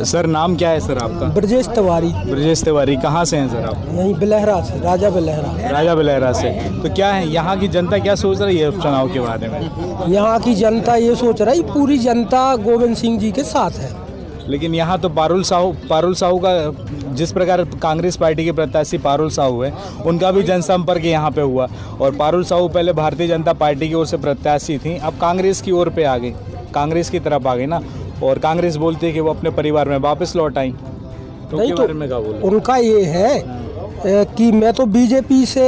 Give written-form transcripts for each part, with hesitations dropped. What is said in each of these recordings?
Sir नाम क्या है सर आपका? ब्रजेश तिवारी। ब्रजेश तिवारी, कहाँ से हैं सर आप? यहीं बिलहरा से, राजा बिलहरा। राजा बिलहरा से। तो क्या है यहाँ की जनता क्या सोच रही है उपचुनाव के बारे में? यहाँ की जनता ये सोच रही, पूरी जनता गोविंद सिंह जी के साथ है। लेकिन यहाँ तो पारुल साहू का, जिस प्रकार कांग्रेस पार्टी के प्रत्याशी पारुल साहू है, उनका भी जनसंपर्क यहाँ पे हुआ। और पारुल साहू पहले भारतीय जनता पार्टी की ओर से प्रत्याशी थी, अब कांग्रेस की ओर पे आ गई, कांग्रेस की तरफ आ गई ना। और कांग्रेस बोलती है कि वो अपने परिवार में वापस लौट आई। तो नहीं, बारे में क्या बोल? उनका ये है कि मैं तो बीजेपी से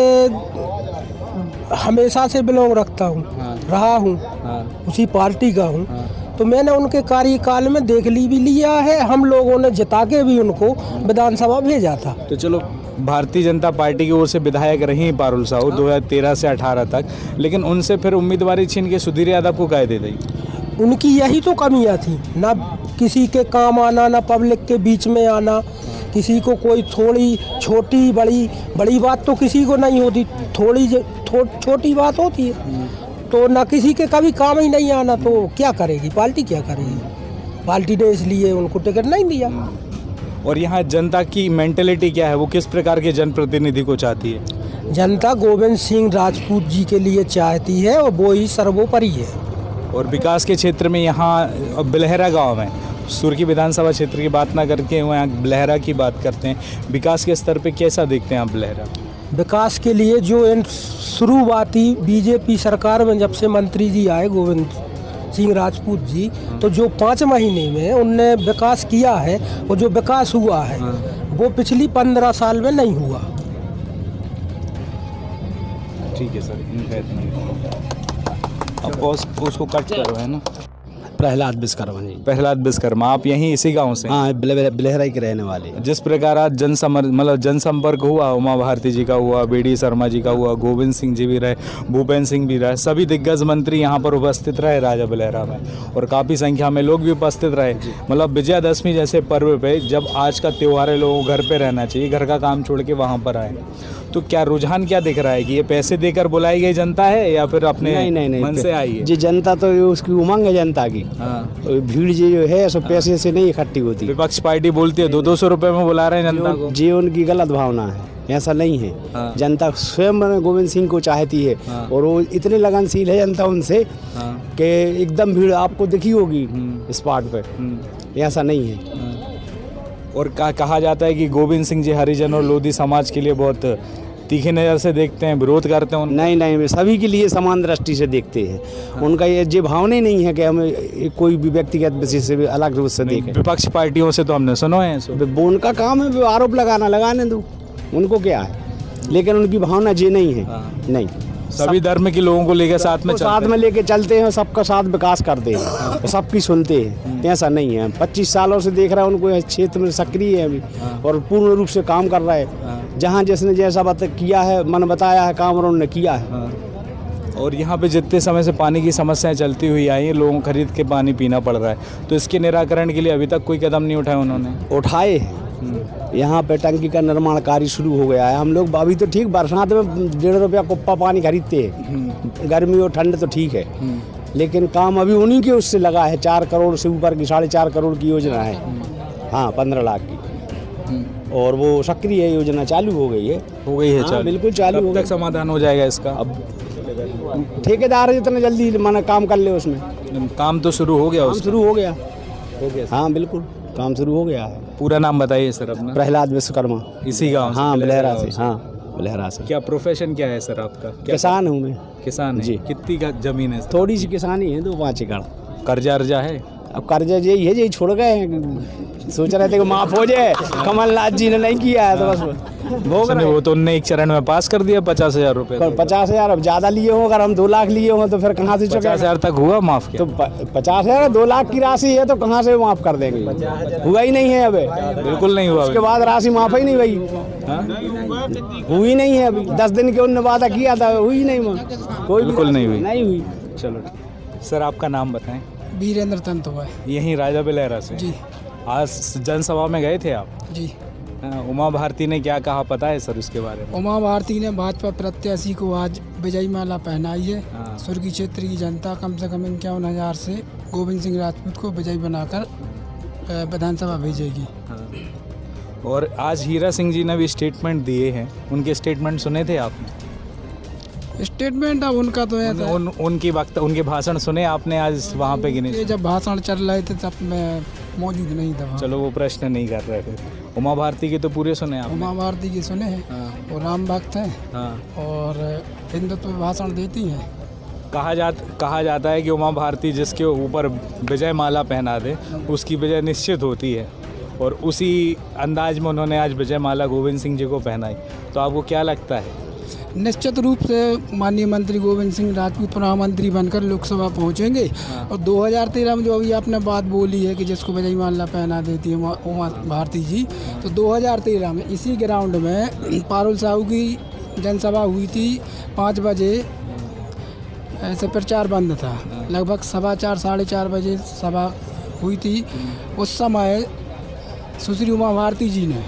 हमेशा से बिलोंग रखता हूँ, रहा हूँ, उसी पार्टी का हूँ। तो मैंने उनके कार्यकाल में देख लिया है, हम लोगों ने जिता के भी उनको विधानसभा भेजा था। तो चलो, भारतीय जनता पार्टी की ओर से विधायक रही पारुल साहू 2013 से 18 तक, लेकिन उनसे फिर उम्मीदवारी छीन के सुधीर यादव को कह दे दी। उनकी यही तो कमियां थी, ना किसी के काम आना, ना पब्लिक के बीच में आना, किसी को कोई थोड़ी छोटी बड़ी बात तो किसी को नहीं होती, छोटी बात होती है। तो ना किसी के कभी काम ही नहीं आना, तो क्या करेगी पार्टी, क्या करेगी? पार्टी ने इसलिए उनको टिकट नहीं दिया। और यहाँ जनता की मेंटेलिटी क्या है, वो किस प्रकार के जनप्रतिनिधि को चाहती है? जनता गोविंद सिंह राजपूत जी के लिए चाहती है, और वो ही सर्वोपरि है। और विकास के क्षेत्र में यहाँ बिलहरा गांव में, सुरखी विधानसभा क्षेत्र की बात ना करके वो यहाँ बिलहरा की बात करते हैं, विकास के स्तर पे कैसा देखते हैं आप बिलहरा? विकास के लिए जो शुरुआती बीजेपी सरकार में जब से मंत्री जी आए गोविंद सिंह राजपूत जी, तो जो 5 महीने में उनने विकास किया है, वो जो विकास हुआ है वो पिछली 15 साल में नहीं हुआ। ठीक है सर, अब उसको कट करो, है ना? प्रहलाद विश्वकर्मा जी। प्रहलाद विश्वकर्मा, आप यहीं इसी गांव से? हाँ, बिलहरा के रहने वाले। जिस प्रकार आज जनसंपर्क हुआ, उमा भारती जी का हुआ, बीडी शर्मा जी का हुआ, गोविंद सिंह जी भी रहे, भूपेंद्र सिंह भी रहे, सभी दिग्गज मंत्री यहाँ पर उपस्थित रहे राजा बिलहरा में, और काफ़ी संख्या में लोग भी उपस्थित रहे। मतलब विजयादशमी जैसे पर्व पे, जब आज का त्यौहार है, लोगों को घर पे रहना चाहिए, घर का काम छोड़ के वहाँ पर आए। तो क्या रुझान क्या दिख रहा है कि ये पैसे देकर बुलाई गई जनता है या फिर अपने नहीं, मन से आई है? जी, जनता तो उसकी उमंग है जनता की। भीड़ जो है सब पैसे से नहीं इकट्ठी होती। विपक्ष पार्टी बोलती है 200 रुपए में बुला रहे हैं जनता को। जी, उनकी गलत भावना है, ऐसा नहीं है। जनता स्वयं गोविंद सिंह को चाहती है, और वो इतने लगनशील है जनता उनसे कि एकदम भीड़ आपको दिखी होगी स्पॉट पे, ऐसा नहीं है। और कहा जाता है कि गोविंद सिंह जी हरिजन और लोधी समाज के लिए बहुत तीखी नज़र से देखते हैं, विरोध करते हैं। नहीं, सभी के लिए समान दृष्टि से देखते हैं। उनका ये भावना ही नहीं है कि हम कोई भी व्यक्तिगत विशेष से अलग रूप से देखें। विपक्ष पार्टियों से तो हमने सुना है, वो उनका काम है, आरोप लगाने दो, उनको क्या है। लेकिन उनकी भावना ये नहीं है। नहीं, सभी धर्म के लोगों को लेकर साथ में लेके चलते हैं, सबका साथ विकास करते हैं, सबकी सुनते हैं। ऐसा नहीं है, 25 सालों से देख रहा है उनको, क्षेत्र में सक्रिय है अभी, और पूर्ण रूप से काम कर रहा है। जहाँ जिसने जैसा किया है, मन बताया है, काम उन्होंने किया है। और यहाँ पे जितने समय से पानी की समस्याएं चलती हुई आई हैं, लोगों को खरीद के पानी पीना पड़ रहा है, तो इसके निराकरण के लिए अभी तक कोई कदम नहीं उठाया उन्होंने? उठाए। यहाँ पे टंकी का निर्माण कार्य शुरू हो गया है। हम लोग अभी तो ठीक बरसात में 1.5 रुपया कुप्पा पानी खरीदते हैं, गर्मी और ठंड तो ठीक है, लेकिन काम अभी उन्हीं के उससे लगा है। 4 करोड़ से ऊपर की, 4.5 करोड़ की योजना है। हाँ, 15 लाख की, और वो सक्रिय योजना चालू हो गई है। चालू? बिल्कुल चालू हो गई। समाधान हो जाएगा इसका? अब ठेकेदार जितना जल्दी माना काम कर ले, उसमें काम तो शुरू हो गया? शुरू हो गया। हाँ, बिल्कुल काम शुरू हो गया है। पूरा नाम बताइए सर अपना। प्रहलाद विश्वकर्मा, इसी गाँव? हाँ, बिलहरा से। हाँ, बिलहरा से। क्या प्रोफेशन क्या है सर आपका? किसान हूँ मैं। किसान है? जी। कितनी का जमीन है? थोड़ी सी किसानी है, 2-5 एकड़। कर्जा अर्जा है? अब कर्जा यही है, यही छोड़ गए हैं, सोच रहे थे कि माफ हो जाए, कमलनाथ जी ने नहीं किया है, तो बस भोग रहे। वो तो उनने एक चरण में पास कर दिया 50,000 रुपए। 50,000 अब ज़्यादा लिए हो, अगर हम 2 लाख लिए हो तो फिर कहाँ से 50,000 तक हुआ माफ? तो 50,000 2 लाख की राशि है, तो कहाँ से माफ कर देंगे? हुआ ही नहीं है अभी, बिल्कुल नहीं हुआ। उसके बाद राशि माफ ही नहीं हुई, हुई नहीं है अभी। 10 दिन के उन्होंने वादा किया था, हुई नहीं, कोई बिल्कुल नहीं हुई। चलो सर, आपका नाम बताएं। वीरेंद्र तंतुआ। यहीं राजा बिलहरा से? जी। आज जनसभा में गए थे आप? जी। उमा भारती ने क्या कहा पता है सर उसके बारे में? उमा भारती ने भाजपा प्रत्याशी को आज विजयी माला पहनाई है। सुरखी क्षेत्र की जनता कम से कम 51,000 से गोविंद सिंह राजपूत को विजयी बनाकर विधानसभा भेजेगी। और आज हीरा सिंह जी ने भी स्टेटमेंट दिए हैं, उनके स्टेटमेंट सुने थे आपने? स्टेटमेंट अब उनका तो ऐसा है, उनके भाषण सुने आपने आज वहाँ पे गिने? ये जब भाषण चल रहे थे तब मैं मौजूद नहीं था वहाँ। चलो वो प्रश्न नहीं कर रहे थे। उमा भारती के तो पूरे सुने आपने? उमा भारती के सुने हैं, हाँ। वो राम भक्त हैं हाँ। और हिंदुत्व पे भाषण देती हैं। कहा जाता है कि उमा भारती जिसके ऊपर विजय माला पहना दे उसकी विजय निश्चित होती है, और उसी अंदाज में उन्होंने आज विजय माला गोविंद सिंह जी को पहनाई। तो आपको क्या लगता है? निश्चित रूप से माननीय मंत्री गोविंद सिंह राजपूत प्रधानमंत्री बनकर लोकसभा पहुंचेंगे। और 2013 में जो अभी आपने बात बोली है कि जिसको विजय माला पहना देती है उमा भारती जी, तो 2013 में इसी ग्राउंड में पारुल साहू की जनसभा हुई थी। 5 बजे ऐसे प्रचार बंद था, लगभग 4:15 साढ़े 4 बजे सभा हुई थी। उस समय सुश्री उमा भारती जी ने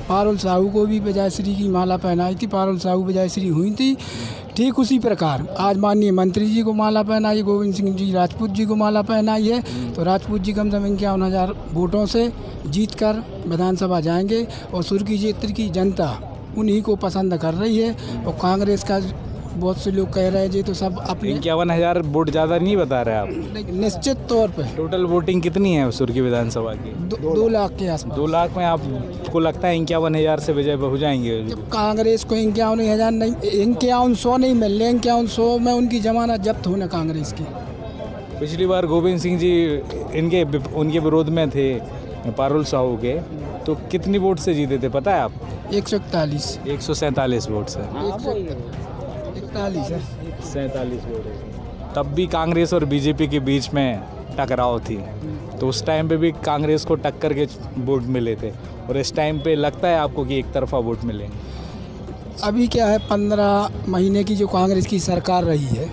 पारुल साहू को भी विजयश्री की माला पहनाई थी। पारुल साहू विजयश्री हुई थी। ठीक उसी प्रकार आज माननीय मंत्री जी को माला पहनाई, गोविंद सिंह जी राजपूत जी को माला पहनाई है। तो राजपूत जी कम से कम 51,000 वोटों से जीतकर विधानसभा जाएंगे, और सुर्खी क्षेत्र की जनता उन्हीं को पसंद कर रही है। और कांग्रेस का बहुत से लोग कह रहे हैं जी तो सब अपने 51,000 वोट ज़्यादा नहीं बता रहे आप? निश्चित तौर पे टोटल वोटिंग कितनी है सुर्खी विधानसभा की? 2 लाख के आसपास। 2 लाख में आपको लगता है 51,000 से विजय हो जाएंगे? जब कांग्रेस को 51,000 नहीं, 5100 नहीं मिल रहे, 5100 में उनकी जमानत जब्त होना कांग्रेस की। पिछली बार गोविंद सिंह जी उनके विरोध में थे पारुल साहू के, तो कितनी वोट से जीते थे पता है आप? 141 147 वोट से। 141 है। 47 वोट है। तब भी कांग्रेस और बीजेपी के बीच में टकराव थी, तो उस टाइम पे भी कांग्रेस को टक्कर के वोट मिले थे, और इस टाइम पे लगता है आपको कि एक तरफा वोट मिले? अभी क्या है, 15 महीने की जो कांग्रेस की सरकार रही है,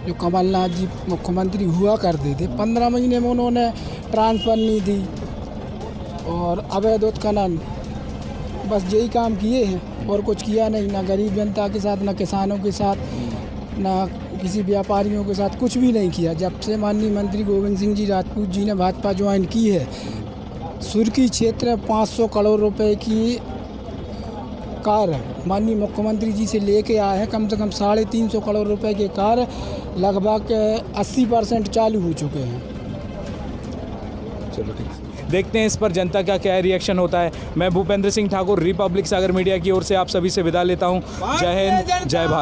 जो कमलनाथ जी मुख्यमंत्री हुआ करते थे, 15 महीने में उन्होंने ट्रांसफर नहीं दी और अवैध उत्खनन, बस यही काम किए हैं और कुछ किया नहीं। ना गरीब जनता के साथ, ना किसानों के साथ, ना किसी व्यापारियों के साथ, कुछ भी नहीं किया। जब से माननीय मंत्री गोविंद सिंह जी राजपूत जी ने भाजपा ज्वाइन की है, सुर्खी क्षेत्र में 500 करोड़ रुपए की कार्य माननीय मुख्यमंत्री जी से लेके आए हैं। कम से कम 350 करोड़ रुपए के कार्य लगभग 80% चालू हो चुके हैं। चलो ठीक है, देखते हैं इस पर जनता का क्या रिएक्शन होता है। मैं भूपेंद्र सिंह ठाकुर, रिपब्लिक सागर मीडिया की ओर से आप सभी से विदा लेता हूं। जय हिंद, जय भारत।